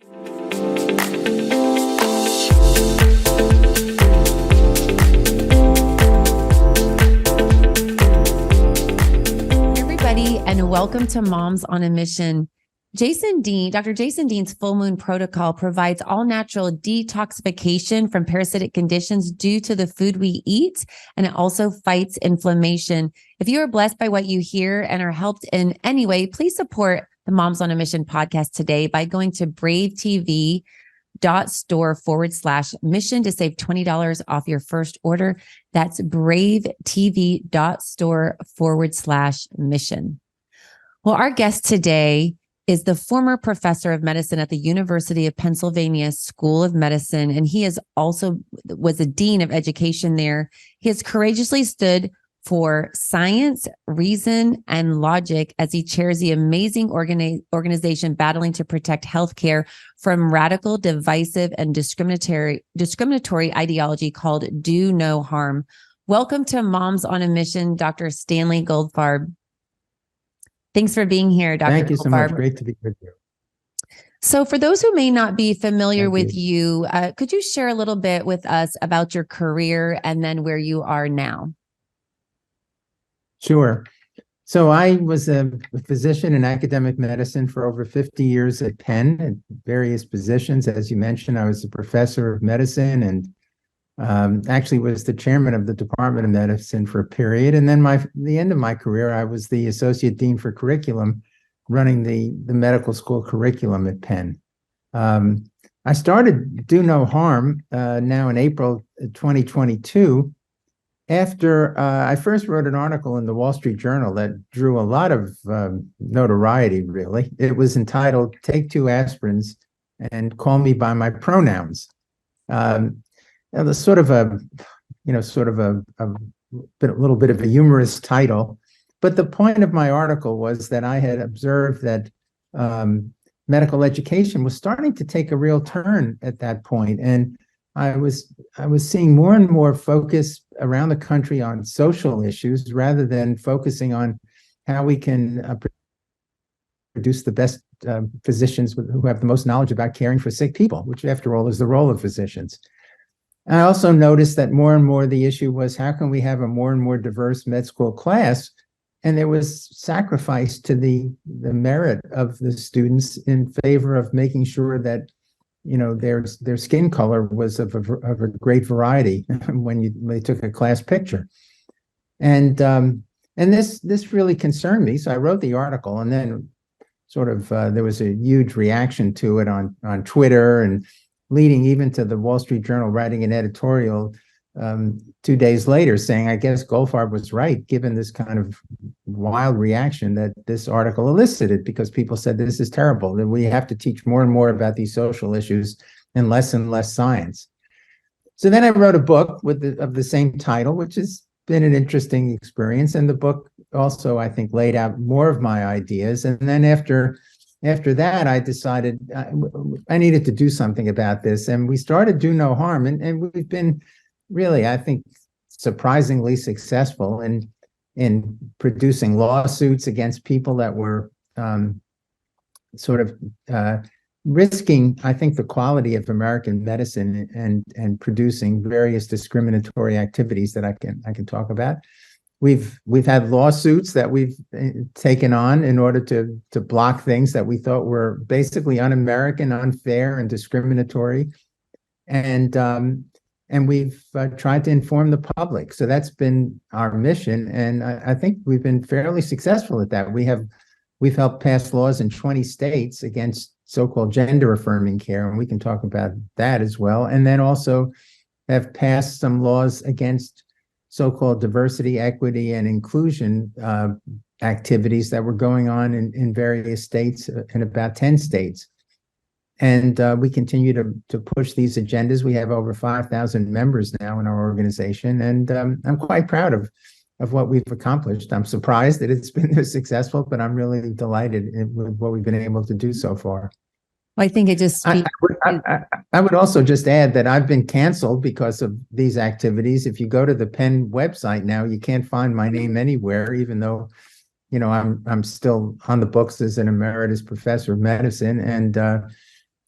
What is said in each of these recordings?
And welcome to Moms on a Mission. Dr. Jason Dean's Full Moon Protocol provides all natural detoxification from parasitic conditions due to the food we eat, and it also fights inflammation. If you are blessed by what you hear and are helped in any way, please support the Moms on a Mission podcast today by going to bravetv.store/mission to save $20 off your first order. That's bravetv.store/mission. Well, our guest today is the former professor of medicine at the University of Pennsylvania School of Medicine, and he is also was a dean of education there. He has courageously stood for science, reason, and logic as he chairs the amazing organization battling to protect healthcare from radical, divisive, and discriminatory ideology called Do No Harm. Welcome to Moms on a Mission, Dr. Stanley Goldfarb. Thanks for being here, Dr. Thank you so much. Great to be with you. So for those who may not be familiar with you, could you share a little bit with us about your career and then where you are now? Sure. So I was a physician in academic medicine for over 50 years at Penn in various positions. As you mentioned, I was a professor of medicine and actually was the chairman of the Department of Medicine for a period. And then the end of my career, I was the associate dean for curriculum, running the medical school curriculum at Penn. I started Do No Harm now in April 2022, after I first wrote an article in the Wall Street Journal that drew a lot of notoriety, really. It was entitled, "Take 2 Aspirins and Call Me by My Pronouns." The sort of a little bit of a humorous title, but the point of my article was that I had observed that medical education was starting to take a real turn at that point, and I was seeing more and more focus around the country on social issues rather than focusing on how we can produce the best physicians who have the most knowledge about caring for sick people, which, after all, is the role of physicians. I also noticed that more and more the issue was, how can we have a more and more diverse med school class? And there was sacrifice to the merit of the students in favor of making sure that, you know, their skin color was of a great variety when they took a class picture. And this really concerned me. So I wrote the article, and then sort of there was a huge reaction to it on Twitter, and leading even to the Wall Street Journal writing an editorial 2 days later saying, I guess Goldfarb was right, given this kind of wild reaction that this article elicited, because people said this is terrible, that we have to teach more and more about these social issues and less science. So then I wrote a book of the same title, which has been an interesting experience. And the book also, I think, laid out more of my ideas. And then after that, I decided I needed to do something about this. And we started Do No Harm. And we've been really, I think, surprisingly successful in producing lawsuits against people that were risking, I think, the quality of American medicine and producing various discriminatory activities that I can talk about. We've had lawsuits that we've taken on in order to block things that we thought were basically un-American, unfair, and discriminatory, and we've tried to inform the public. So that's been our mission, and I think we've been fairly successful at that. We've helped pass laws in 20 states against so-called gender-affirming care, and we can talk about that as well. And then also have passed some laws against so-called diversity, equity, and inclusion activities that were going on in various states, in about 10 states. And we continue to push these agendas. We have over 5,000 members now in our organization, and I'm quite proud of what we've accomplished. I'm surprised that it's been this successful, but I'm really delighted with what we've been able to do so far. Well, I think it just speaks. I would also just add that I've been canceled because of these activities. If you go to the Penn website now, you can't find my name anywhere, even though, you know, I'm still on the books as an emeritus professor of medicine. And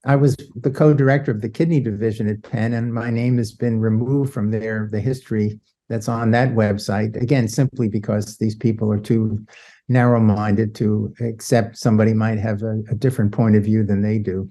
I was the co-director of the kidney division at Penn, and my name has been removed from the history that's on that website, again, simply because these people are too narrow-minded to accept somebody might have a different point of view than they do.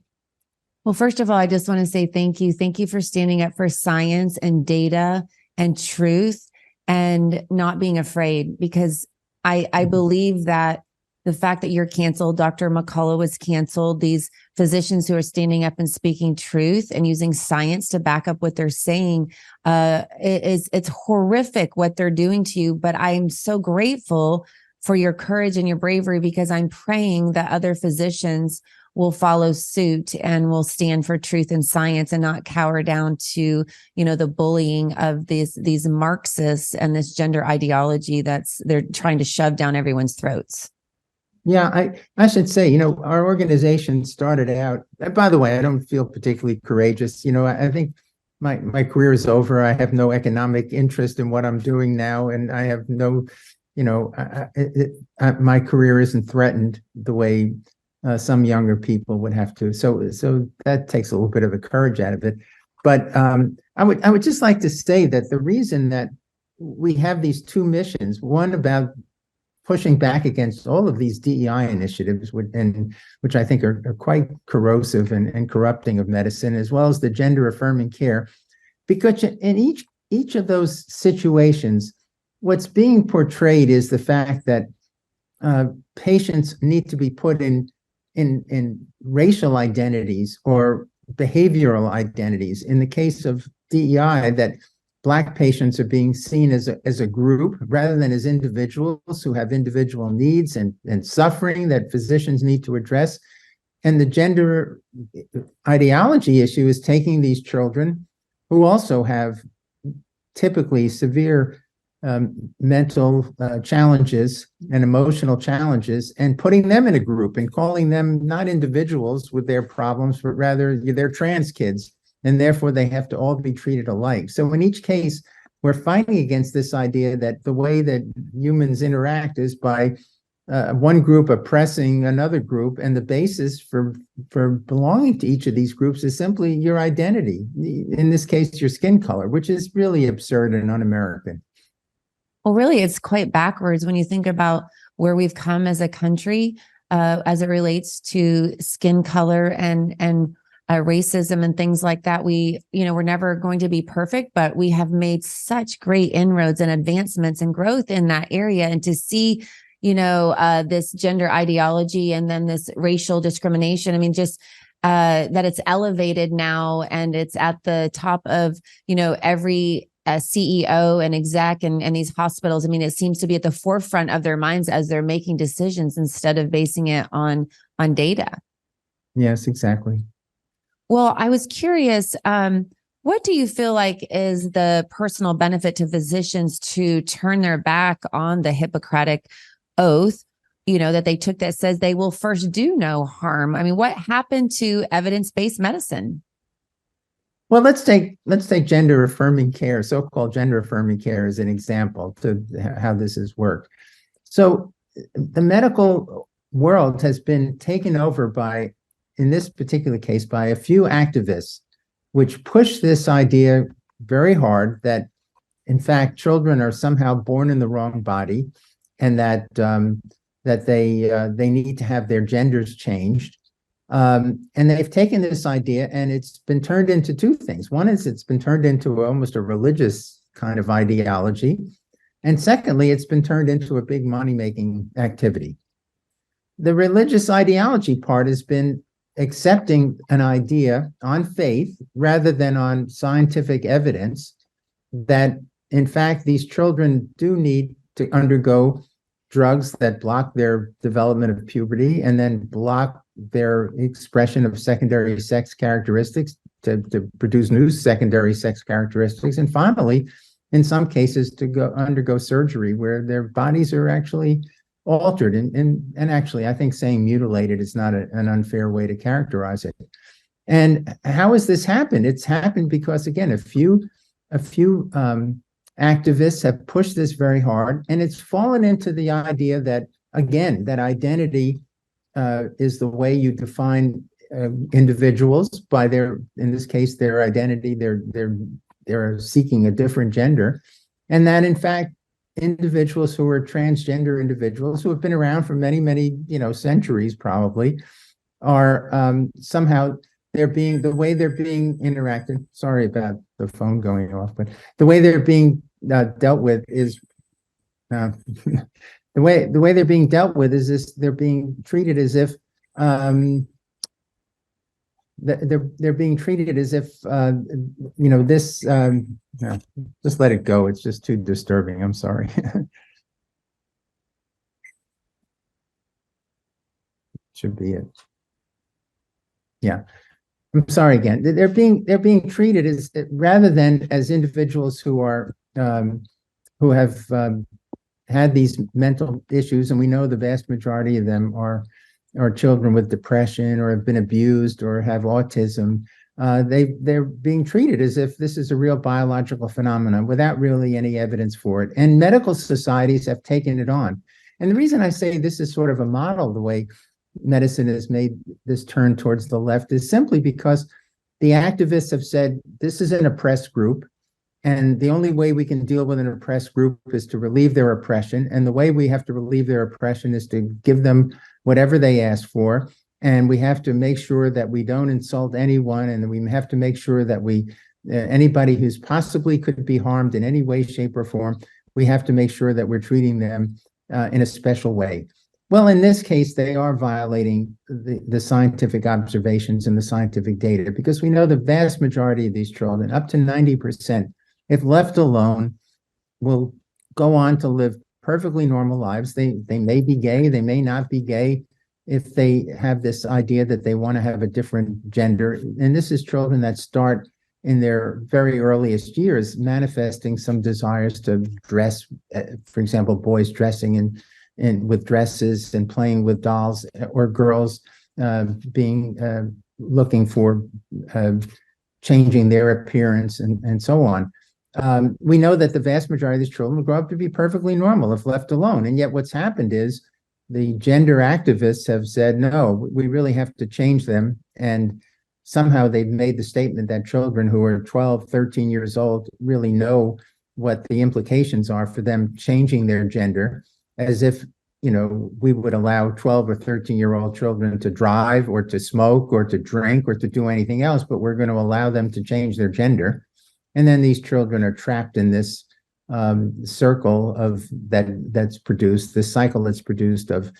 Well, first of all, I just want to say thank you. Thank you for standing up for science and data and truth and not being afraid, because I believe that the fact that you're canceled, Dr. McCullough was canceled, these physicians who are standing up and speaking truth and using science to back up what they're saying, it's horrific what they're doing to you. But I'm so grateful for your courage and your bravery, because I'm praying that other physicians will follow suit and will stand for truth and science and not cower down to, the bullying of these Marxists and this gender ideology they're trying to shove down everyone's throats. Yeah, I should say, our organization started out, and by the way, I don't feel particularly courageous. I think my career is over. I have no economic interest in what I'm doing now, and I have no, my career isn't threatened the way some younger people would have to. So that takes a little bit of the courage out of it. But I would just like to say that the reason that we have these two missions, one about pushing back against all of these DEI initiatives, which I think are quite corrosive and corrupting of medicine, as well as the gender affirming care, because in each of those situations, what's being portrayed is the fact that patients need to be put in racial identities or behavioral identities. In the case of DEI, that Black patients are being seen as a group rather than as individuals who have individual needs and suffering that physicians need to address. And the gender ideology issue is taking these children who also have typically severe mental challenges and emotional challenges and putting them in a group and calling them not individuals with their problems, but rather they're trans kids. And therefore, they have to all be treated alike. So in each case, we're fighting against this idea that the way that humans interact is by one group oppressing another group, and the basis for belonging to each of these groups is simply your identity. In this case, your skin color, which is really absurd and un-American. Well, really, it's quite backwards when you think about where we've come as a country as it relates to skin color and racism and things like that. We're never going to be perfect, but we have made such great inroads and advancements and growth in that area. And to see, this gender ideology and then this racial discrimination, I mean, just that it's elevated now and it's at the top of, every CEO and exec and these hospitals. I mean, it seems to be at the forefront of their minds as they're making decisions instead of basing it on data. Yes, exactly. Well, I was curious, what do you feel like is the personal benefit to physicians to turn their back on the Hippocratic oath, that they took that says they will first do no harm? I mean, what happened to evidence-based medicine? Well, let's take gender affirming care, so-called gender affirming care, as an example to how this has worked. So the medical world has been taken over by, in this particular case, by a few activists, which push this idea very hard that, in fact, children are somehow born in the wrong body, and that they need to have their genders changed. And they've taken this idea and it's been turned into two things. One is it's been turned into almost a religious kind of ideology. And secondly, it's been turned into a big money-making activity. The religious ideology part has been accepting an idea on faith rather than on scientific evidence that, in fact, these children do need to undergo drugs that block their development of puberty and then block their expression of secondary sex characteristics to produce new secondary sex characteristics. And finally, in some cases, to undergo surgery where their bodies are actually altered. And actually, I think saying mutilated is not an unfair way to characterize it. And how has this happened? It's happened because, again, a few activists have pushed this very hard, and it's fallen into the idea that, again, that identity is the way you define individuals by in this case, their identity. They're seeking a different gender, and that in fact, individuals who are transgender individuals who have been around for many, many, centuries probably are somehow the way they're being interacted. Sorry about the phone going off, but the way they're being dealt with is the way they're being dealt with is this: they're being treated as if they're being treated as if this. No, just let it go. It's just too disturbing. I'm sorry. Should be it. Yeah. I'm sorry again. They're being treated as, rather than as individuals who are who have had these mental issues, and we know the vast majority of them are children with depression or have been abused or have autism. They're being treated as if this is a real biological phenomenon without really any evidence for it. And medical societies have taken it on. And the reason I say this is sort of a model, the way medicine has made this turn towards the left, is simply because the activists have said this is an oppressed group, and the only way we can deal with an oppressed group is to relieve their oppression. And the way we have to relieve their oppression is to give them whatever they ask for. And we have to make sure that we don't insult anyone, and we have to make sure that anybody who's possibly could be harmed in any way, shape, or form, we have to make sure that we're treating them in a special way. Well, in this case, they are violating the scientific observations and the scientific data, because we know the vast majority of these children, up to 90%, if left alone, will go on to live perfectly normal lives. They may be gay, they may not be gay, if they have this idea that they want to have a different gender. And this is children that start in their very earliest years manifesting some desires to dress, for example, boys dressing in with dresses and playing with dolls, or girls looking for changing their appearance and so on. We know that the vast majority of these children will grow up to be perfectly normal if left alone. And yet what's happened is the gender activists have said, no, we really have to change them. And somehow they've made the statement that children who are 12, 13 years old really know what the implications are for them changing their gender, as if, we would allow 12 or 13-year-old children to drive or to smoke or to drink or to do anything else, but we're going to allow them to change their gender. And then these children are trapped in this circle that's produced, this cycle that's produced of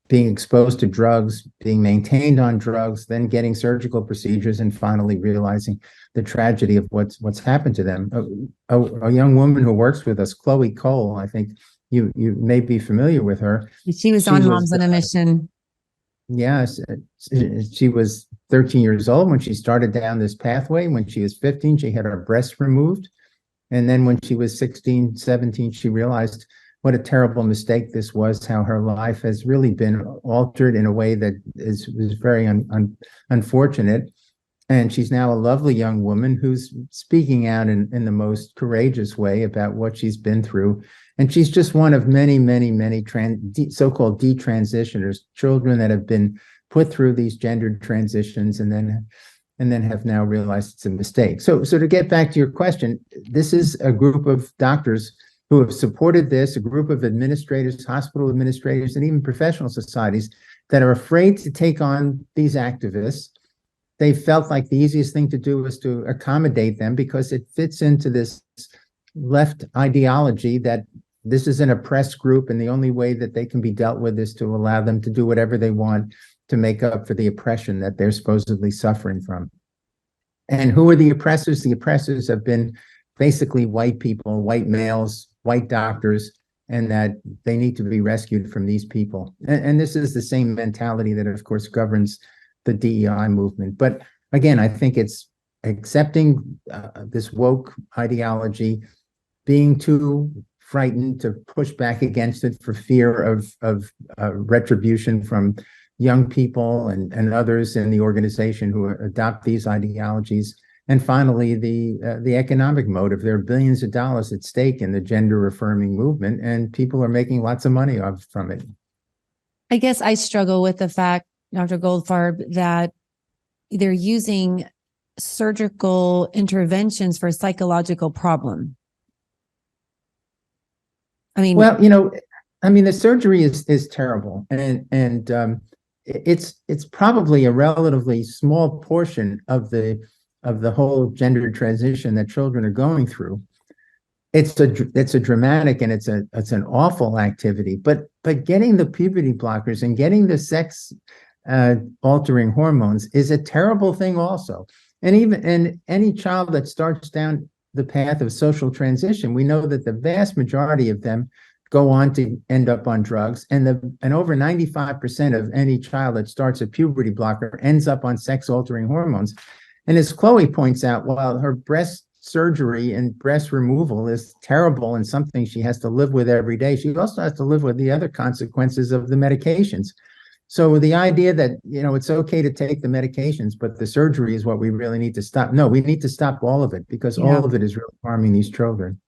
being exposed to drugs, being maintained on drugs, then getting surgical procedures, and finally realizing the tragedy of what's happened to them. A young woman who works with us, Chloe Cole, I think you may be familiar with her. She was on Moms on a Mission. Yes, she was 13 years old when she started down this pathway. When she was 15, she had her breasts removed. And then when she was 16, 17, she realized what a terrible mistake this was, how her life has really been altered in a way that is very unfortunate. And she's now a lovely young woman who's speaking out in the most courageous way about what she's been through. And she's just one of many, many, many so-called detransitioners, children that have been put through these gendered transitions and then have now realized it's a mistake. So to get back to your question, this is a group of doctors who have supported this, a group of administrators, hospital administrators, and even professional societies that are afraid to take on these activists. They felt like the easiest thing to do was to accommodate them because it fits into this left ideology that this is an oppressed group, and the only way that they can be dealt with is to allow them to do whatever they want to make up for the oppression that they're supposedly suffering from. And who are the oppressors? The oppressors have been basically white people, white males, white doctors, and that they need to be rescued from these people. And this is the same mentality that, of course, governs the DEI movement. But again, I think it's accepting this woke ideology, being too frightened to push back against it for fear of retribution from young people and others in the organization who adopt these ideologies. And finally, the economic motive. There are billions of dollars at stake in the gender affirming movement, and people are making lots of money from it. I guess I struggle with the fact, Dr. Goldfarb, that they're using surgical interventions for psychological problem. I mean, Well, the surgery is terrible, and it's probably a relatively small portion of the whole gender transition that children are going through. It's a dramatic and it's an awful activity, but getting the puberty blockers and getting the sex altering hormones is a terrible thing also. And any child that starts down the path of social transition, we know that the vast majority of them go on to end up on drugs, and over 95% of any child that starts a puberty blocker ends up on sex altering hormones. And as Chloe points out, while her breast surgery and breast removal is terrible and something she has to live with every day, she also has to live with the other consequences of the medications. So the idea that, it's okay to take the medications, but the surgery is what we really need to stop. No, we need to stop all of it, because all of it is really harming these children.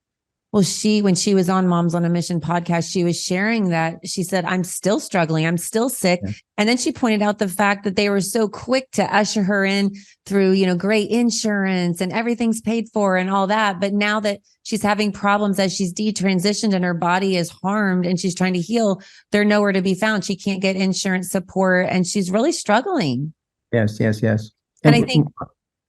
Well, when she was on Moms on a Mission podcast, she was sharing that she said, I'm still struggling. I'm still sick. Yeah. And then she pointed out the fact that they were so quick to usher her in through, great insurance and everything's paid for and all that. But now that she's having problems as she's detransitioned and her body is harmed and she's trying to heal, they're nowhere to be found. She can't get insurance support and she's really struggling. Yes. And I think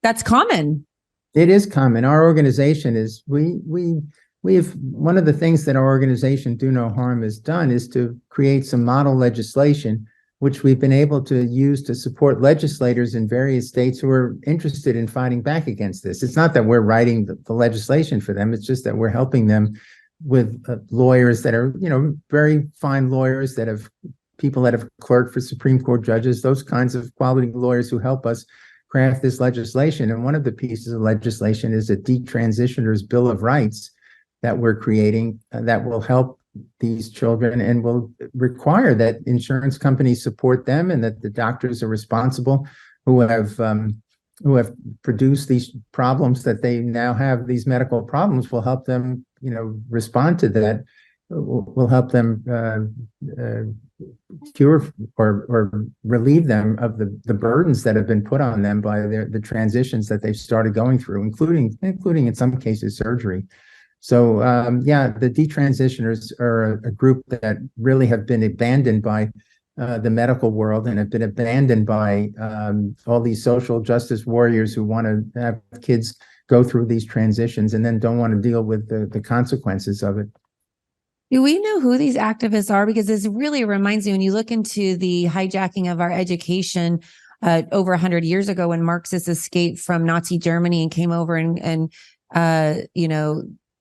that's common. It is common. Our organization is, we have, one of the things that our organization Do No Harm has done is to create some model legislation, which we've been able to use to support legislators in various states who are interested in fighting back against this. It's not that we're writing the legislation for them. It's just that we're helping them with lawyers that are, very fine lawyers people that have clerked for Supreme Court judges, those kinds of quality lawyers who help us craft this legislation. And one of the pieces of legislation is a detransitioner's Bill of Rights that we're creating that will help these children and will require that insurance companies support them, and that the doctors are responsible who have produced these problems that they now have, these medical problems, will help them, respond to that, will help them cure or relieve them of the burdens that have been put on them by the transitions that they've started going through, including in some cases surgery. So, the detransitioners are a group that really have been abandoned by the medical world and have been abandoned by all these social justice warriors who want to have kids go through these transitions and then don't want to deal with the consequences of it. Do we know who these activists are? Because this really reminds me, when you look into the hijacking of our education over 100 years ago, when Marxists escaped from Nazi Germany and came over and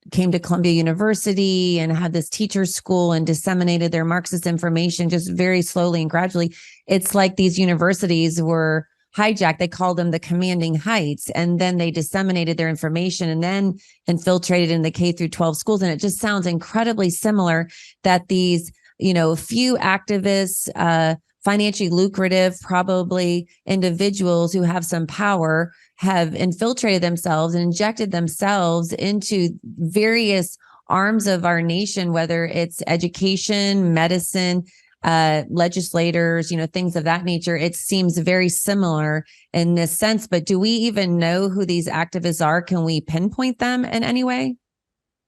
came to Columbia University and had this teacher's school and disseminated their Marxist information just very slowly and gradually. It's like these universities were hijacked. They called them the commanding heights, and then they disseminated their information and then infiltrated in the K through 12 schools. And it just sounds incredibly similar that these, few activists, financially lucrative, probably individuals who have some power, have infiltrated themselves and injected themselves into various arms of our nation, whether it's education, medicine, legislators, things of that nature. It seems very similar in this sense, but do we even know who these activists are? Can we pinpoint them in any way?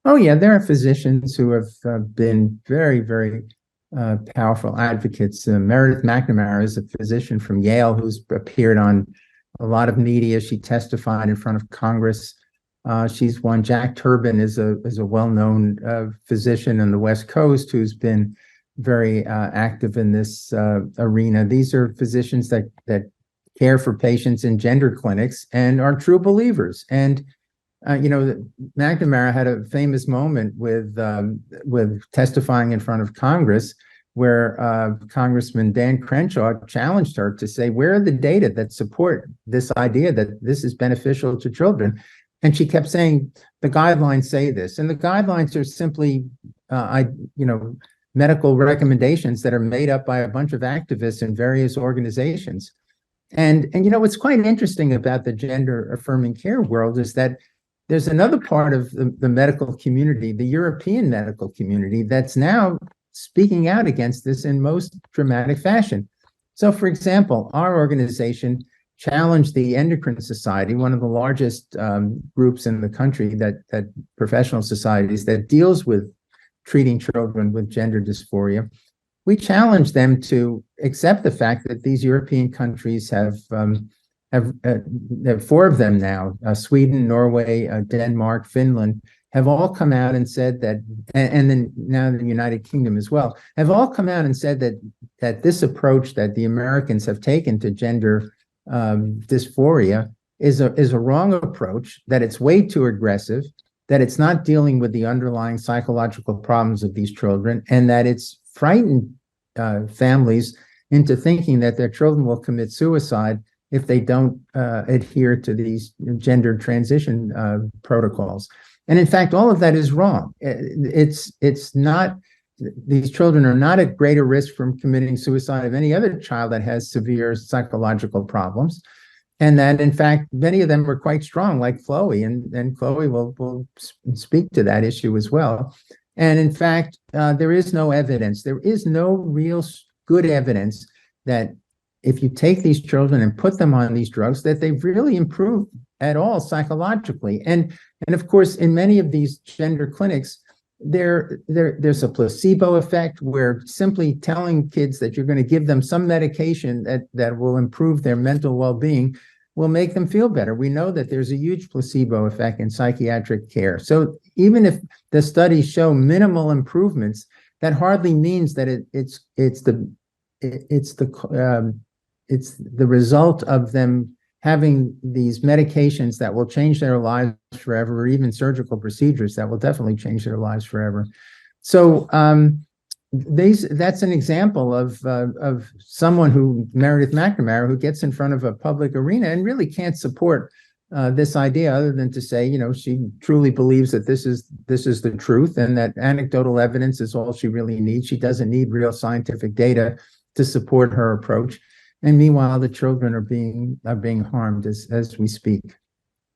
Oh yeah, there are physicians who have been very, very powerful advocates. Meredith McNamara is a physician from Yale who's appeared on a lot of media. She testified in front of Congress. She's one. Jack Turbin is a well-known physician on the West Coast who's been very active in this arena. These are physicians that care for patients in gender clinics and are true believers. And McNamara had a famous moment with testifying in front of Congress, where Congressman Dan Crenshaw challenged her to say, where are the data that support this idea that this is beneficial to children? And she kept saying, the guidelines say this. And the guidelines are simply, medical recommendations that are made up by a bunch of activists in various organizations. And what's quite interesting about the gender affirming care world is that there's another part of the medical community, the European medical community, that's now speaking out against this in most dramatic fashion. So, for example, our organization challenged the Endocrine Society, one of the largest groups in the country, that professional societies that deals with treating children with gender dysphoria. We challenged them to accept the fact that these European countries have four of them now, Sweden, Norway, Denmark, Finland, have all come out and said that, and then now the United Kingdom as well, have all come out and said that this approach that the Americans have taken to gender dysphoria is a wrong approach, that it's way too aggressive, that it's not dealing with the underlying psychological problems of these children, and that it's frightened families into thinking that their children will commit suicide if they don't adhere to these gender transition protocols. And in fact, all of that is wrong. It's not, these children are not at greater risk from committing suicide of any other child that has severe psychological problems. And that, in fact, many of them are quite strong, like Chloe, and Chloe will speak to that issue as well. And in fact, there is no evidence, there is no real good evidence that if you take these children and put them on these drugs, that they've really improved at all psychologically. And of course, in many of these gender clinics, there's a placebo effect, where simply telling kids that you're going to give them some medication that will improve their mental well-being will make them feel better. We know that there's a huge placebo effect in psychiatric care. So even if the studies show minimal improvements, that hardly means that it's the result of them having these medications that will change their lives forever, or even surgical procedures that will definitely change their lives forever. So that's an example of someone who, Meredith McNamara, who gets in front of a public arena and really can't support this idea, other than to say, she truly believes that this is the truth, and that anecdotal evidence is all she really needs. She doesn't need real scientific data to support her approach. And meanwhile, the children are being harmed as we speak.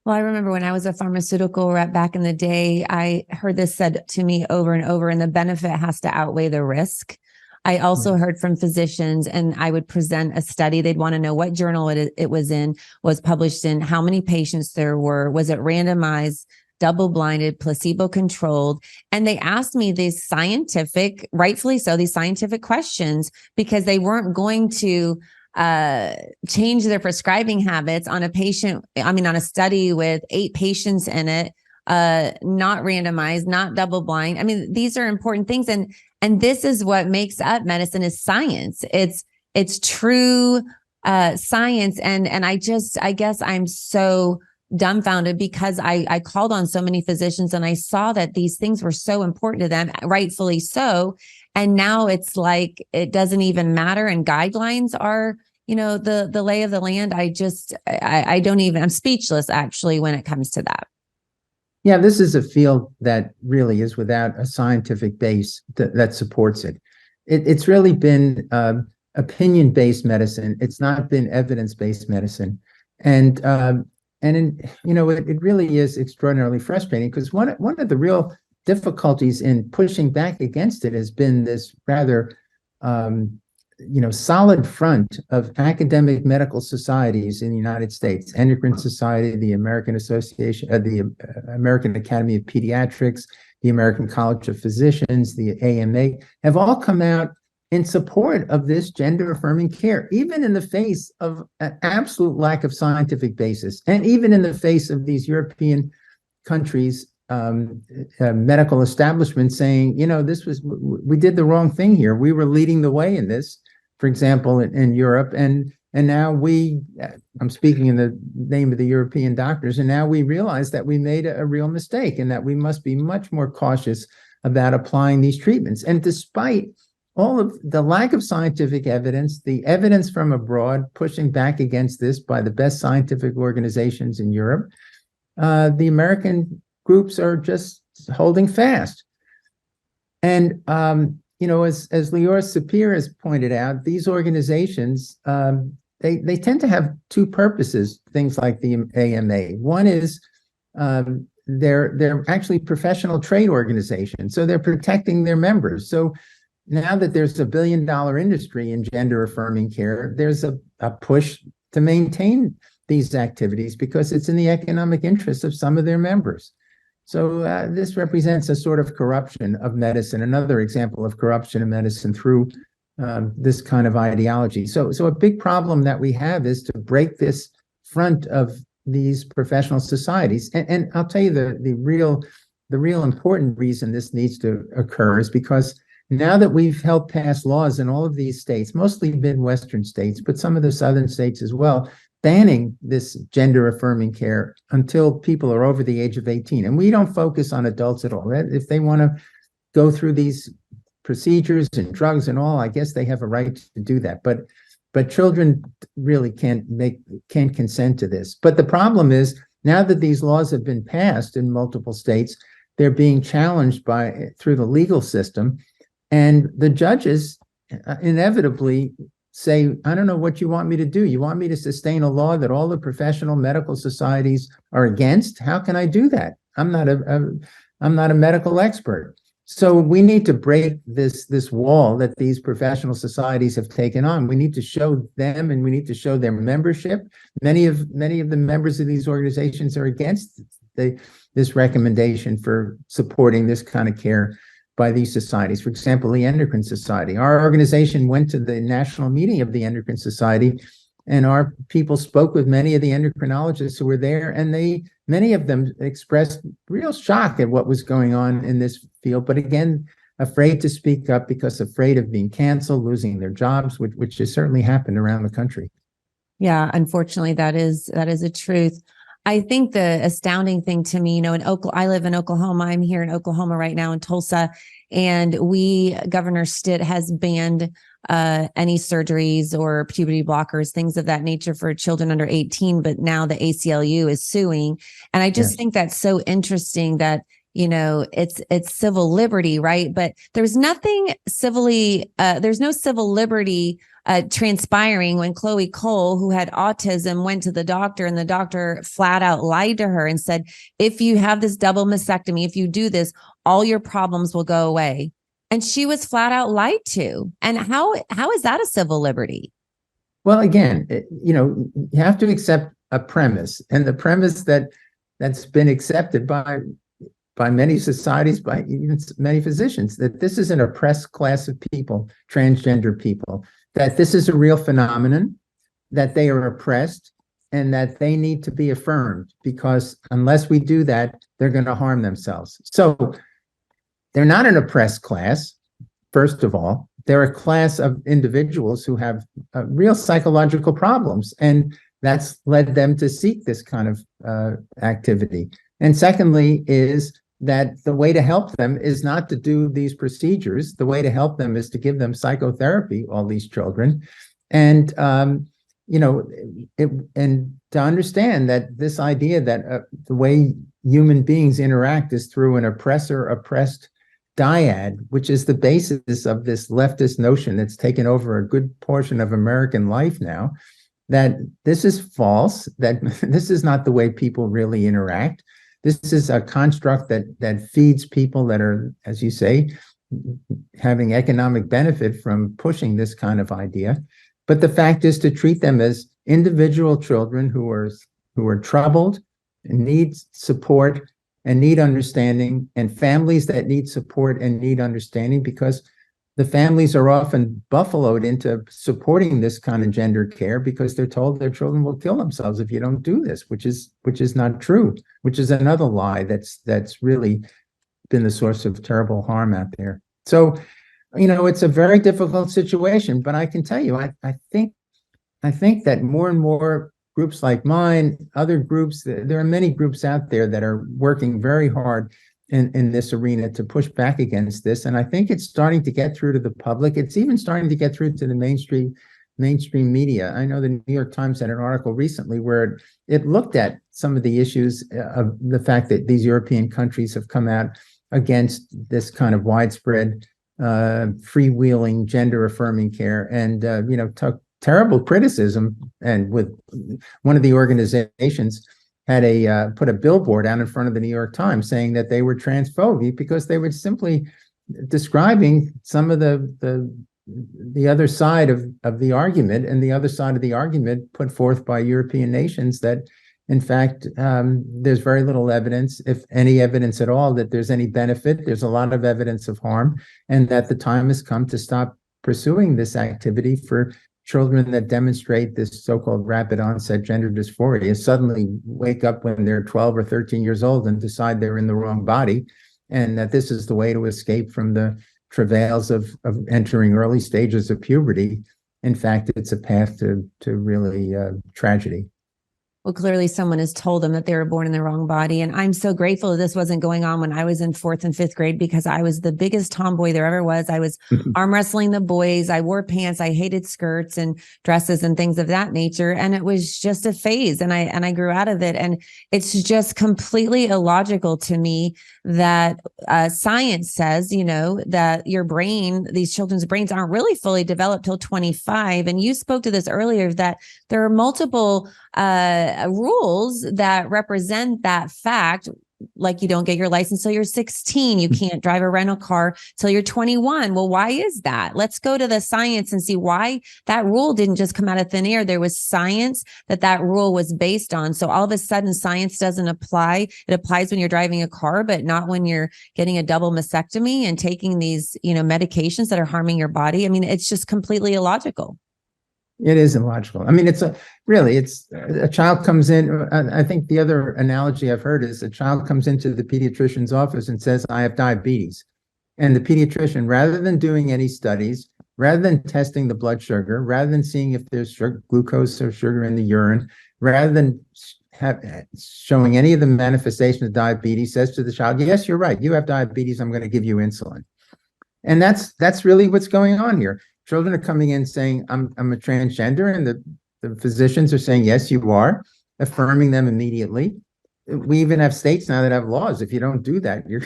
Well, I remember when I was a pharmaceutical rep back in the day, I heard this said to me over and over, and the benefit has to outweigh the risk. I also heard from physicians, and I would present a study. They'd want to know what journal it was in, was published in, how many patients there were, was it randomized, double-blinded, placebo-controlled. And they asked me these scientific, rightfully so, these scientific questions, because they weren't going to change their prescribing habits on a study with 8 patients in it, not randomized, not double blind. I mean, these are important things. And this is what makes up medicine, is science. It's true science. And I guess I'm so dumbfounded, because I called on so many physicians and I saw that these things were so important to them, rightfully so. And now it's like, it doesn't even matter. And guidelines are, the lay of the land. I don't even, I'm speechless actually when it comes to that. Yeah, this is a field that really is without a scientific base that supports it. It's really been opinion-based medicine. It's not been evidence-based medicine. And it really is extraordinarily frustrating, because one of the real difficulties in pushing back against it has been this rather solid front of academic medical societies in the United States. Endocrine Society, the American Association, the American Academy of Pediatrics, the American College of Physicians, the AMA, have all come out in support of this gender-affirming care, even in the face of an absolute lack of scientific basis, and even in the face of these European countries' medical establishment saying, we did the wrong thing here. We were leading the way in this, for example, in Europe, and now I'm speaking in the name of the European doctors, and now we realize that we made a real mistake, and that we must be much more cautious about applying these treatments. And despite all of the lack of scientific evidence, the evidence from abroad pushing back against this by the best scientific organizations in Europe, the American groups are just holding fast. And as Lior Sapir has pointed out, these organizations, they tend to have two purposes, things like the AMA. One is they're actually professional trade organizations, so they're protecting their members. So now that there's $1 billion industry in gender affirming care, there's a push to maintain these activities because it's in the economic interest of some of their members. So this represents a sort of corruption of medicine, another example of corruption of medicine through this kind of ideology. So a big problem that we have is to break this front of these professional societies. And I'll tell you the real important reason this needs to occur is because now that we've helped pass laws in all of these states, mostly Midwestern states, but some of the southern states as well, banning this gender affirming care until people are over the age of 18. And we don't focus on adults at all. If they want to go through these procedures and drugs and all, I guess they have a right to do that. But children really can't consent to this. But the problem is, now that these laws have been passed in multiple states, they're being challenged through the legal system. And the judges inevitably say, I don't know what you want me to do. You want me to sustain a law that all the professional medical societies are against? How can I do that? I'm not a medical expert. So we need to break this wall that these professional societies have taken on. We need to show them, and we need to show their membership. Many of the members of these organizations are against this recommendation for supporting this kind of care by these societies. For example, the Endocrine Society. Our organization went to the national meeting of the Endocrine Society, and our people spoke with many of the endocrinologists who were there, and many of them expressed real shock at what was going on in this field, but again, afraid to speak up because afraid of being canceled, losing their jobs, which has certainly happened around the country. Yeah, unfortunately, that is a truth. I think the astounding thing to me, I live in Oklahoma. I'm here in Oklahoma right now in Tulsa, and Governor Stitt has banned any surgeries or puberty blockers, things of that nature for children under 18. But now the ACLU is suing. And I just think that's so interesting that, it's civil liberty, right? But there's nothing there's no civil liberty transpiring when Chloe Cole, who had autism, went to the doctor, and the doctor flat out lied to her and said, if you have this double mastectomy, if you do this, all your problems will go away. And she was flat out lied to. And how is that a civil liberty? Well, again, you have to accept a premise, and the premise that's been accepted by many societies, by even many physicians, that this is an oppressed class of people, transgender people, that this is a real phenomenon, that they are oppressed, and that they need to be affirmed, because unless we do that, they're going to harm themselves. So they're not an oppressed class, first of all. They're a class of individuals who have real psychological problems, and that's led them to seek this kind of activity. And secondly is that the way to help them is not to do these procedures. The way to help them is to give them psychotherapy, all these children, and and to understand that this idea that the way human beings interact is through an oppressor-oppressed dyad, which is the basis of this leftist notion that's taken over a good portion of American life now, that this is false, that this is not the way people really interact. This is a construct that feeds people that are, as you say, having economic benefit from pushing this kind of idea. But the fact is to treat them as individual children who are troubled and need support and need understanding, and families that need support and need understanding, because the families are often buffaloed into supporting this kind of gender care because they're told their children will kill themselves if you don't do this, which is not true, which is another lie that's really been the source of terrible harm out there. So, it's a very difficult situation, but I can tell you, I think that more and more groups like mine, other groups, there are many groups out there that are working very hard in this arena to push back against this. And I think it's starting to get through to the public. It's even starting to get through to the mainstream media. I know the New York Times had an article recently where it looked at some of the issues of the fact that these European countries have come out against this kind of widespread freewheeling gender affirming care, and took terrible criticism. And with one of the organizations had put a billboard out in front of the New York Times saying that they were transphobic because they were simply describing some of the the other side of the argument, and the other side of the argument put forth by European nations that, in fact, there's very little evidence, if any evidence at all, that there's any benefit. There's a lot of evidence of harm, and that the time has come to stop pursuing this activity for children that demonstrate this so-called rapid onset gender dysphoria, suddenly wake up when they're 12 or 13 years old and decide they're in the wrong body, and that this is the way to escape from the travails of entering early stages of puberty. In fact, it's a path to really tragedy. Well, clearly someone has told them that they were born in the wrong body. And I'm so grateful that this wasn't going on when I was in 4th and 5th grade, because I was the biggest tomboy there ever was. I was arm wrestling the boys. I wore pants. I hated skirts and dresses and things of that nature. And it was just a phase, and I grew out of it. And it's just completely illogical to me that science says, that your brain, these children's brains aren't really fully developed till 25. And you spoke to this earlier, that there are multiple rules that represent that fact. Like, you don't get your license till you're 16. You can't drive a rental car till you're 21. Well, why is that? Let's go to the science and see why that rule didn't just come out of thin air. There was science that rule was based on. So all of a sudden, science doesn't apply. It applies when you're driving a car, but not when you're getting a double mastectomy and taking these, medications that are harming your body. I mean, it's just completely illogical. It is illogical. I mean, it's a child comes in. I think the other analogy I've heard is a child comes into the pediatrician's office and says, I have diabetes. And the pediatrician, rather than doing any studies, rather than testing the blood sugar, rather than seeing if there's glucose or sugar in the urine, rather than showing any of the manifestations of diabetes, says to the child, yes, you're right. You have diabetes. I'm going to give you insulin. And that's really what's going on here. Children are coming in saying, I'm a transgender, and the physicians are saying, yes, you are, affirming them immediately. We even have states now that have laws. If you don't do that, you're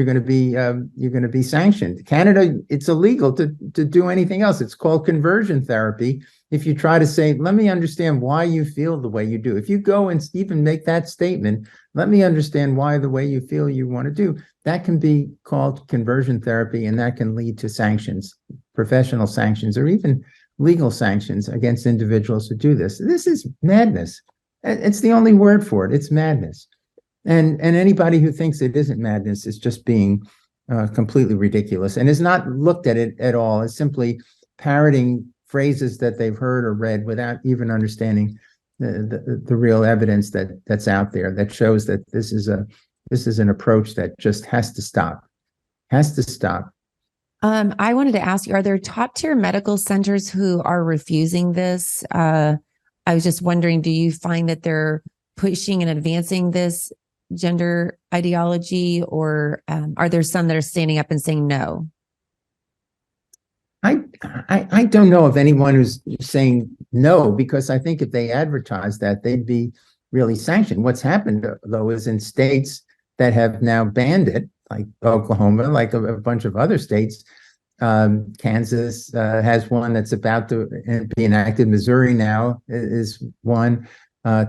going to be sanctioned. Canada, it's illegal to do anything else. It's called conversion therapy. If you try to say, let me understand why you feel the way you do. If you go and even make that statement, let me understand why the way you feel you want to do, that can be called conversion therapy, and that can lead to sanctions, professional sanctions, or even legal sanctions against individuals who do this. This is madness. It's the only word for it. It's madness. And anybody who thinks it isn't madness is just being completely ridiculous, and is not looked at it at all as simply parroting phrases that they've heard or read without even understanding the real evidence that's out there that shows that this is an approach that just has to stop. I wanted to ask you, are there top tier medical centers who are refusing this? I was just wondering, do you find that they're pushing and advancing this gender ideology, or are there some that are standing up and saying no? I don't know of anyone who's saying no, because I think if they advertise that, they'd be really sanctioned. What's happened, though, is in states that have now banned it, like Oklahoma, like a bunch of other states, Kansas has one that's about to be enacted. Missouri now is one.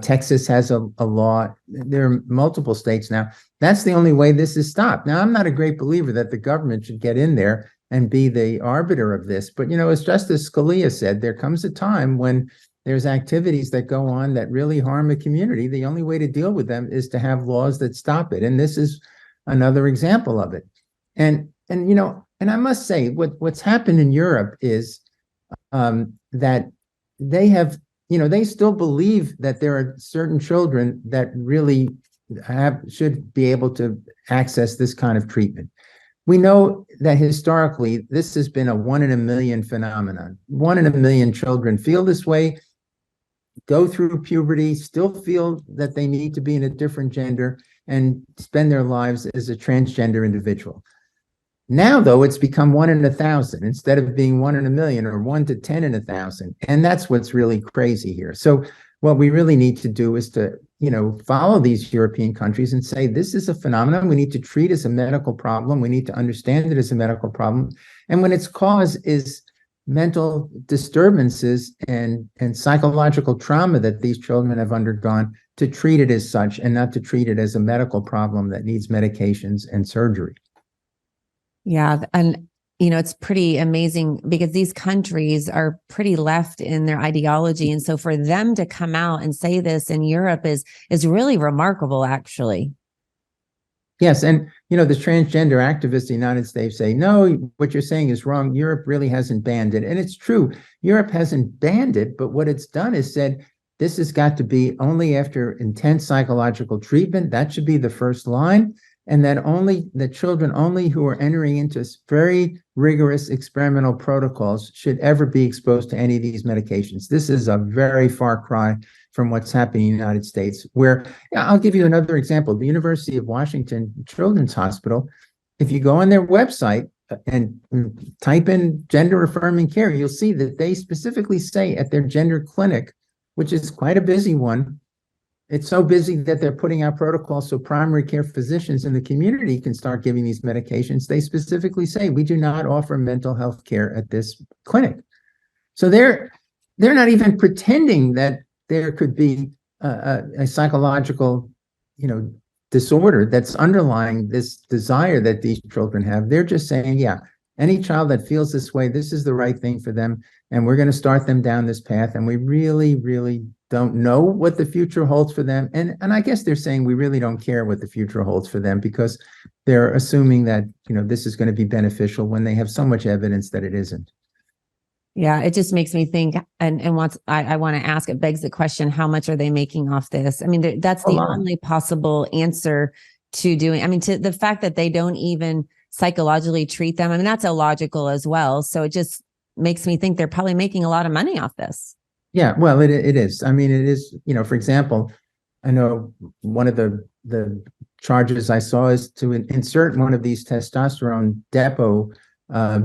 Texas has a law. There are multiple states now. That's the only way this is stopped. Now, I'm not a great believer that the government should get in there and be the arbiter of this. But, as Justice Scalia said, there comes a time when there's activities that go on that really harm a community. The only way to deal with them is to have laws that stop it. And this is another example of it. And I must say, what's happened in Europe is that they have, they still believe that there are certain children that really should be able to access this kind of treatment. We know that historically, this has been a 1 in a million phenomenon. 1 in a million children feel this way, go through puberty, still feel that they need to be in a different gender, and spend their lives as a transgender individual. Now, though, it's become 1 in 1,000 instead of being 1 in a million, or 1 to 10 in 1,000. And that's what's really crazy here. So what we really need to do is to, follow these European countries and say, this is a phenomenon we need to treat as a medical problem. We need to understand it as a medical problem. And when its cause is mental disturbances and psychological trauma that these children have undergone, to treat it as such and not to treat it as a medical problem that needs medications and surgery. Yeah. And it's pretty amazing because these countries are pretty left in their ideology. And so for them to come out and say this in Europe is really remarkable, actually. Yes, and the transgender activists in the United States say, no, what you're saying is wrong. Europe really hasn't banned it. And it's true. Europe hasn't banned it, but what it's done is said, this has got to be only after intense psychological treatment. That should be the first line. And that only the children only who are entering into very rigorous experimental protocols should ever be exposed to any of these medications. This is a very far cry from what's happening in the United States, where I'll give you another example. The University of Washington Children's Hospital, if you go on their website and type in gender affirming care, you'll see that they specifically say at their gender clinic, which is quite a busy one, it's so busy that they're putting out protocols so primary care physicians in the community can start giving these medications. They specifically say, we do not offer mental health care at this clinic. So they're not even pretending that there could be a psychological, disorder that's underlying this desire that these children have. They're just saying, yeah, any child that feels this way, this is the right thing for them. And we're going to start them down this path. And we really, really don't know what the future holds for them. And I guess they're saying we really don't care what the future holds for them because they're assuming that, this is going to be beneficial when they have so much evidence that it isn't. Yeah, it just makes me think, and I want to ask, it begs the question, how much are they making off this? I mean, that's the only possible answer to doing, to the fact that they don't even psychologically treat them. I mean, that's illogical as well. So it just makes me think they're probably making a lot of money off this. Yeah, well, it is. I mean, it is, for example, I know one of the charges I saw is to insert one of these testosterone depot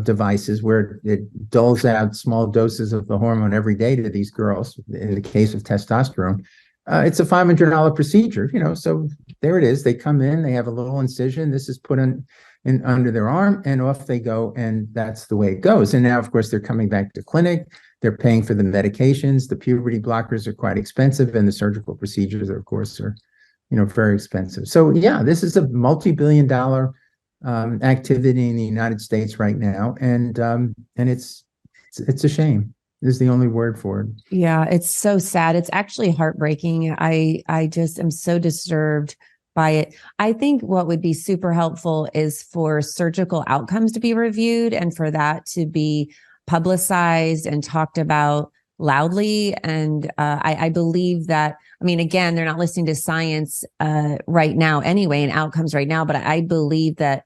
devices where it doles out small doses of the hormone every day to these girls. In the case of testosterone, it's a $500 procedure, so there it is. They come in, they have a little incision. This is put in under their arm and off they go. And that's the way it goes. And now, of course, they're coming back to clinic. They're paying for the medications. The puberty blockers are quite expensive. And the surgical procedures, of course, are, very expensive. So, yeah, this is a multi-billion-dollar activity in the United States right now. And it's a shame. Is the only word for it. Yeah, it's so sad. It's actually heartbreaking. I just am so disturbed by it. I think what would be super helpful is for surgical outcomes to be reviewed and for that to be publicized and talked about loudly. And I believe that, again, they're not listening to science right now anyway, and outcomes right now, but I believe that,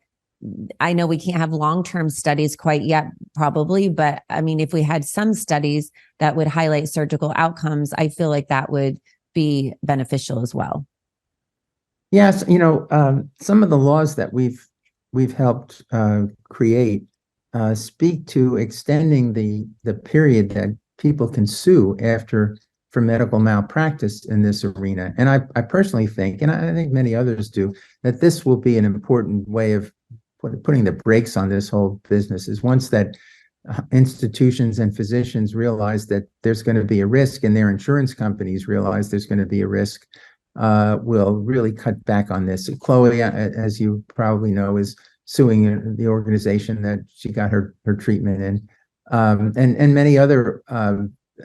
I know we can't have long-term studies quite yet, probably, but if we had some studies that would highlight surgical outcomes, I feel like that would be beneficial as well. Yes, some of the laws that we've helped create speak to extending the period that people can sue for medical malpractice in this arena. And I personally think, and I think many others do, that this will be an important way of putting the brakes on this whole business. Is once that institutions and physicians realize that there's going to be a risk and their insurance companies realize there's going to be a risk, will really cut back on this. Chloe, as you probably know, is suing the organization that she got her treatment in. And many other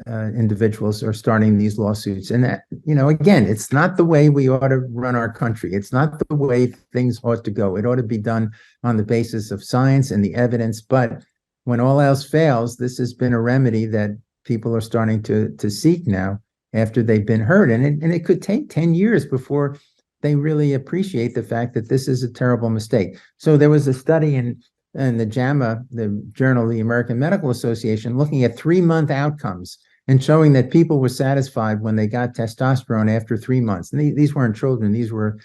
individuals are starting these lawsuits. And that, again, it's not the way we ought to run our country. It's not the way things ought to go. It ought to be done on the basis of science and the evidence. But when all else fails, this has been a remedy that people are starting to seek now after they've been hurt. And it could take 10 years before they really appreciate the fact that this is a terrible mistake. So there was a study in the JAMA, the Journal of the American Medical Association, looking at 3-month outcomes and showing that people were satisfied when they got testosterone after 3 months. And these weren't children; these were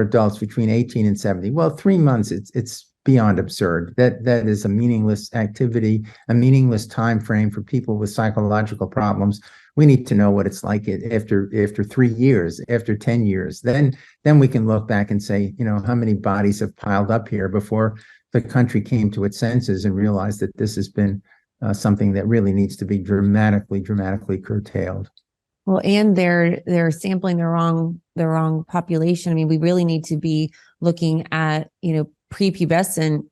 adults between 18 and 70. Well, 3 months, it's beyond absurd. That is a meaningless activity, a meaningless time frame for people with psychological problems. We need to know what it's like after 3 years, after 10 years. Then we can look back and say, how many bodies have piled up here before the country came to its senses and realized that this has been something that really needs to be dramatically curtailed. Well, and they're sampling the wrong population. We really need to be looking at, prepubescent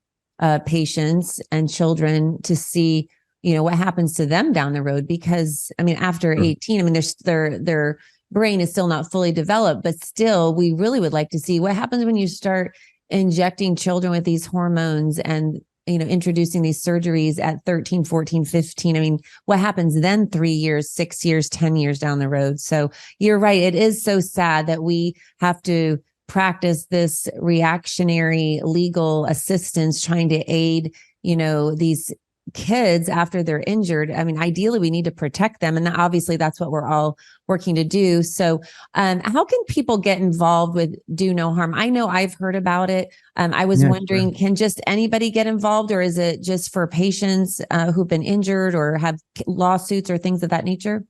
patients and children to see, what happens to them down the road. Because I mean, after 18, I mean, their brain is still not fully developed, but still, we really would like to see what happens when you start injecting children with these hormones and introducing these surgeries at 13, 14, 15. I mean, what happens then 3 years, 6 years, 10 years down the road? So you're right. It is so sad that we have to practice this reactionary legal assistance trying to aid, these kids after they're injured. I mean, ideally, we need to protect them. And obviously, that's what we're all working to do. So how can people get involved with Do No Harm? I know I've heard about it. I was wondering, can just anybody get involved, or is it just for patients who've been injured or have lawsuits or things of that nature?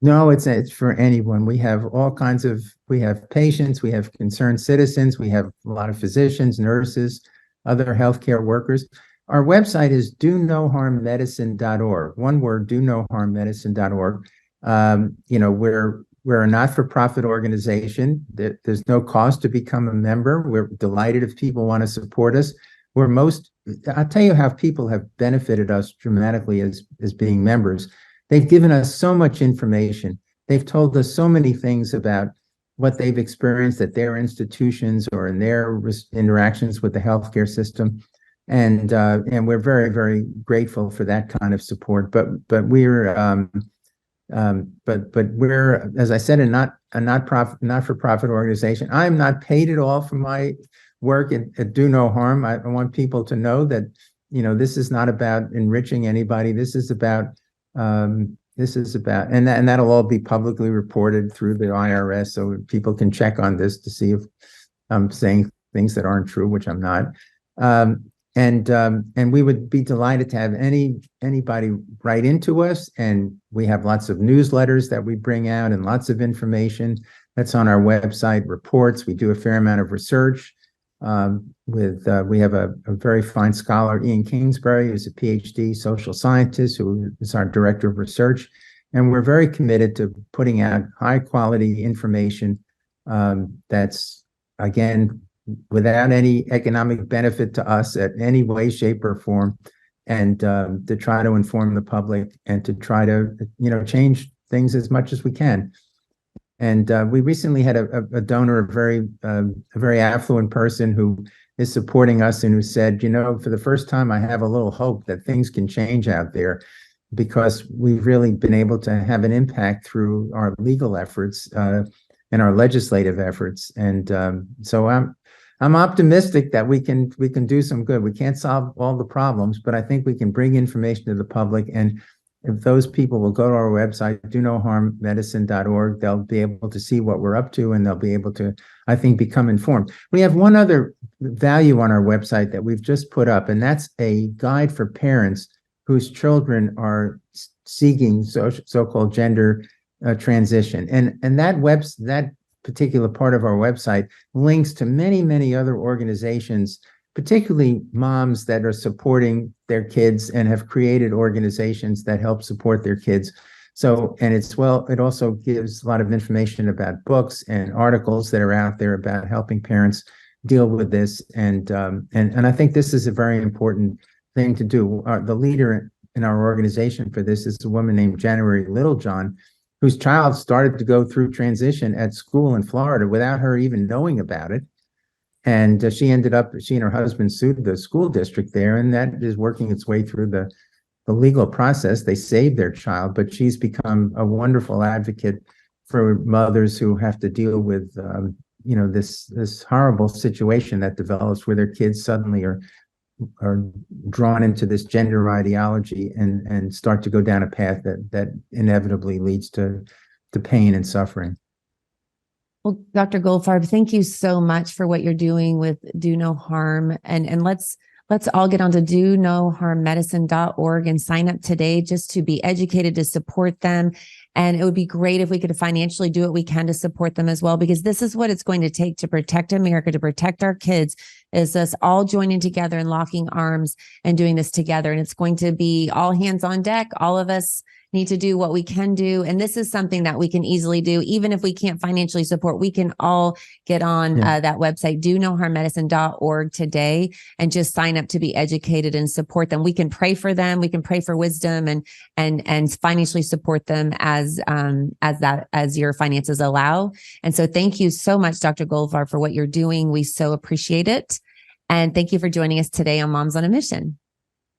No, it's for anyone. We have all kinds of, we have patients, we have concerned citizens, we have a lot of physicians, nurses, other healthcare workers. Our website is donoharmmedicine.org. One word, donoharmmedicine.org. We're a not-for-profit organization. There's no cost to become a member. We're delighted if people want to support us. I'll tell you how people have benefited us dramatically as being members. They've given us so much information. They've told us so many things about what they've experienced at their institutions or in their interactions with the healthcare system. And we're very, very grateful for that kind of support. But we're, as I said, not for profit organization. I'm not paid at all for my work at Do No Harm. I want people to know that this is not about enriching anybody. This is about and that'll all be publicly reported through the IRS, so people can check on this to see if I'm saying things that aren't true, which I'm not. And we would be delighted to have anybody write into us. And we have lots of newsletters that we bring out and lots of information that's on our website, reports. We do a fair amount of research. We have a very fine scholar, Ian Kingsbury, who's a PhD social scientist, who is our director of research. And we're very committed to putting out high quality information that's, again, without any economic benefit to us at any way, shape, or form, and to try to inform the public and to try to, change things as much as we can. And we recently had a donor, a very affluent person who is supporting us and who said, for the first time, I have a little hope that things can change out there, because we've really been able to have an impact through our legal efforts and our legislative efforts. And so I'm optimistic that we can do some good. We can't solve all the problems, but I think we can bring information to the public. And if those people will go to our website, donoharmmedicine.org, they'll be able to see what we're up to, and they'll be able to, I think, become informed. We have one other value on our website that we've just put up, and that's a guide for parents whose children are seeking so-called gender transition. And that particular part of our website links to many, many other organizations, particularly moms that are supporting their kids and have created organizations that help support their kids. So, and it also gives a lot of information about books and articles that are out there about helping parents deal with this. And I think this is a very important thing to do. The leader in our organization for this is a woman named January Littlejohn, whose child started to go through transition at school in Florida without her even knowing about it. And she and her husband sued the school district there, and that is working its way through the legal process. They saved their child, but she's become a wonderful advocate for mothers who have to deal with, this horrible situation that develops where their kids suddenly are drawn into this gender ideology and start to go down a path that inevitably leads to pain and suffering. Well, Dr. Goldfarb, thank you so much for what you're doing with Do No Harm. And let's all get onto donoharmmedicine.org and sign up today just to be educated, to support them. And it would be great if we could financially do what we can to support them as well, because this is what it's going to take to protect America, to protect our kids, is us all joining together and locking arms and doing this together. And it's going to be all hands on deck, all of us, need to do what we can do. And this is something that we can easily do. Even if we can't financially support, we can all get on that website, donoharmmedicine.org today, and just sign up to be educated and support them. We can pray for them. We can pray for wisdom and financially support them as your finances allow. And so thank you so much, Dr. Goldfarb, for what you're doing. We so appreciate it. And thank you for joining us today on Moms on a Mission.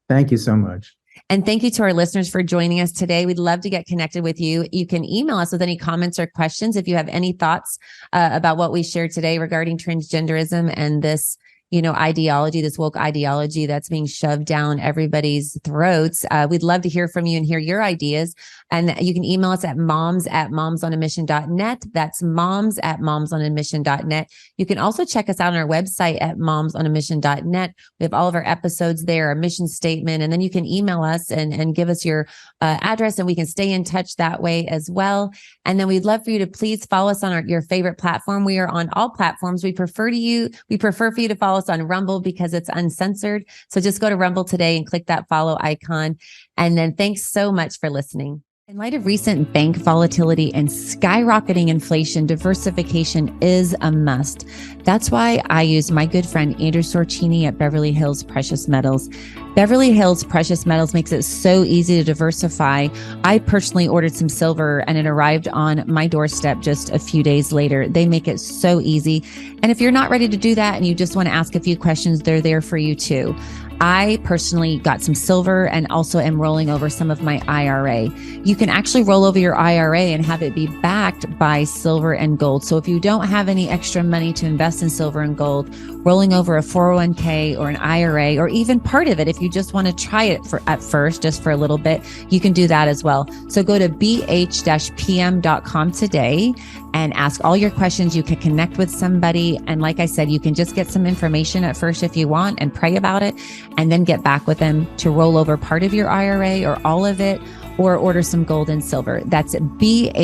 Thank you so much. And thank you to our listeners for joining us today. We'd love to get connected with you. You can email us with any comments or questions if you have any thoughts about what we shared today regarding transgenderism and this ideology, this woke ideology that's being shoved down everybody's throats. We'd love to hear from you and hear your ideas. And you can email us at moms@momsonamission.net. That's moms@momsonamission.net. You can also check us out on our website at momsonamission.net. We have all of our episodes there, our mission statement, and then you can email us and give us your address, and we can stay in touch that way as well. And then we'd love for you to please follow us on your favorite platform. We are on all platforms. We prefer for you to follow us on Rumble because it's uncensored. So just go to Rumble today and click that follow icon. And then thanks so much for listening. In light of recent bank volatility and skyrocketing inflation, diversification is a must. That's why I use my good friend Andrew Sorcini at Beverly Hills Precious Metals. Beverly Hills Precious Metals makes it so easy to diversify. I personally ordered some silver and it arrived on my doorstep just a few days later. They make it so easy. And if you're not ready to do that and you just want to ask a few questions, they're there for you too. I personally got some silver and also am rolling over some of my IRA. You can actually roll over your IRA and have it be backed by silver and gold. So if you don't have any extra money to invest in silver and gold, rolling over a 401k or an IRA, or even part of it, if you just want to try it at first, just for a little bit, you can do that as well. So go to bh-pm.com today and ask all your questions. You can connect with somebody. And like I said, you can just get some information at first if you want and pray about it, and then get back with them to roll over part of your IRA or all of it, or order some gold and silver. That's bh-pm.com.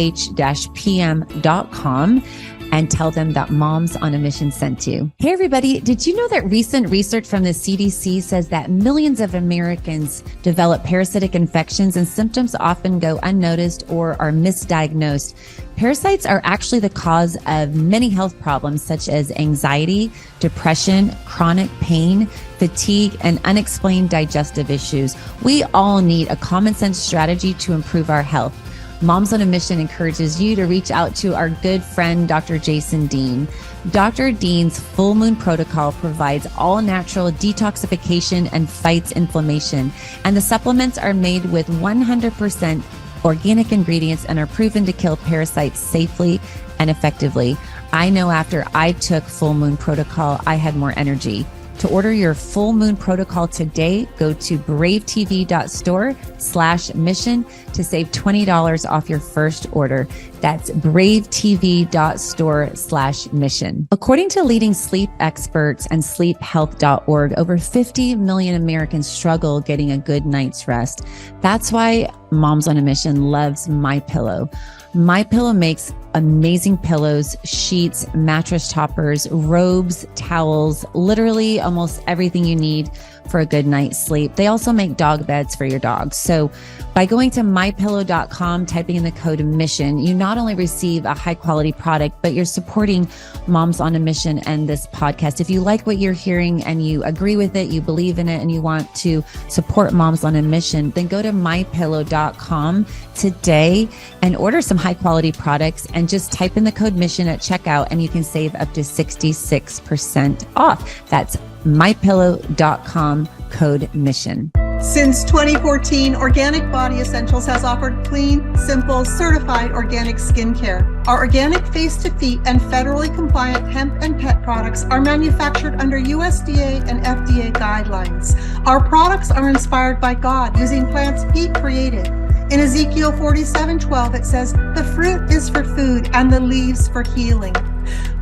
and tell them that Moms on a Mission sent you. Hey, everybody. Did you know that recent research from the CDC says that millions of Americans develop parasitic infections and symptoms often go unnoticed or are misdiagnosed? Parasites are actually the cause of many health problems such as anxiety, depression, chronic pain, fatigue, and unexplained digestive issues. We all need a common sense strategy to improve our health. Moms on a Mission encourages you to reach out to our good friend, Dr. Jason Dean. Dr. Dean's Full Moon Protocol provides all natural detoxification and fights inflammation. And the supplements are made with 100% organic ingredients and are proven to kill parasites safely and effectively. I know after I took Full Moon Protocol, I had more energy. To order your Full Moon Protocol today, go to bravetv.store/mission to save $20 off your first order. That's bravetv.store/mission. According to leading sleep experts and sleephealth.org, over 50 million Americans struggle getting a good night's rest. That's why Moms on a Mission loves MyPillow. MyPillow makes amazing pillows, sheets, mattress toppers, robes, towels, literally almost everything you need for a good night's sleep. They also make dog beds for your dogs. So by going to mypillow.com, typing in the code MISSION, you not only receive a high quality product, but you're supporting Moms on a Mission and this podcast. If you like what you're hearing and you agree with it, you believe in it, and you want to support Moms on a Mission, then go to mypillow.com today and order some high quality products, and just type in the code MISSION at checkout and you can save up to 66% off. That's mypillow.com, code MISSION. Since 2014, Organic Body Essentials has offered clean, simple, certified organic skincare. Our organic face-to-feet and federally compliant hemp and pet products are manufactured under USDA and FDA guidelines. Our products are inspired by God using plants He created. In Ezekiel 47:12, it says, "The fruit is for food and the leaves for healing."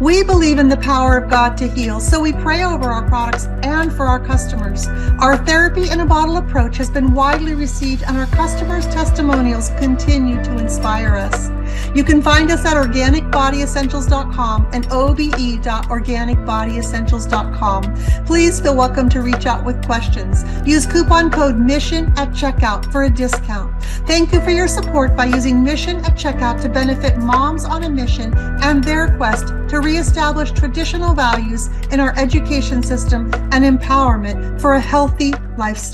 We believe in the power of God to heal, so we pray over our products and for our customers. Our therapy in a bottle approach has been widely received, and our customers' testimonials continue to inspire us. You can find us at organicbodyessentials.com and obe.organicbodyessentials.com. Please feel welcome to reach out with questions. Use coupon code MISSION at checkout for a discount. Thank you for your support by using Mission at checkout to benefit moms on a mission and their quest to reestablish traditional values in our education system and empowerment for a healthy lifestyle.